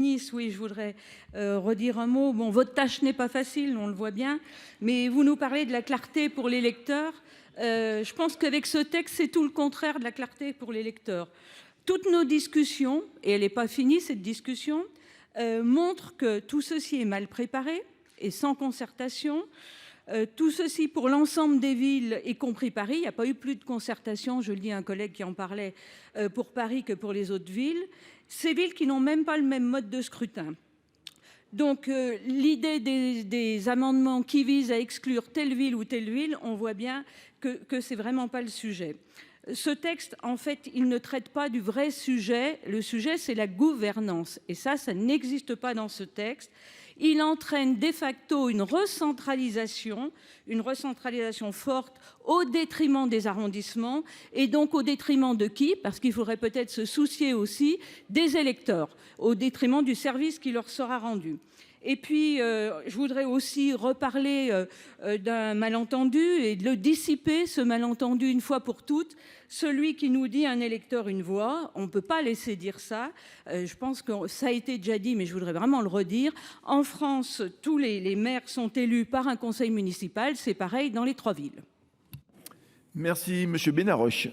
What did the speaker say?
Nice, oui, je voudrais redire un mot. Bon, votre tâche n'est pas facile, on le voit bien, mais vous nous parlez de la clarté pour les lecteurs. Je pense qu'avec ce texte, c'est tout le contraire de la clarté pour les lecteurs. Toutes nos discussions, et elle n'est pas finie cette discussion, montrent que tout ceci est mal préparé et sans concertation. Tout ceci pour l'ensemble des villes, y compris Paris. Il n'y a pas eu plus de concertation, je le dis à un collègue qui en parlait, pour Paris que pour les autres villes. Ces villes qui n'ont même pas le même mode de scrutin. Donc l'idée des amendements qui visent à exclure telle ville ou telle ville, on voit bien que ce n'est vraiment pas le sujet. Ce texte, en fait, il ne traite pas du vrai sujet. Le sujet, c'est la gouvernance. Et ça n'existe pas dans ce texte. Il entraîne de facto une recentralisation forte au détriment des arrondissements et donc au détriment de qui? Parce qu'il faudrait peut-être se soucier aussi des électeurs, au détriment du service qui leur sera rendu. Et puis, je voudrais aussi reparler d'un malentendu et de le dissiper, ce malentendu, une fois pour toutes. Celui qui nous dit un électeur, une voix, on ne peut pas laisser dire ça. Je pense que ça a été déjà dit, mais je voudrais vraiment le redire. En France, tous les maires sont élus par un conseil municipal. C'est pareil dans les 3 villes. Merci, Monsieur Benarroche.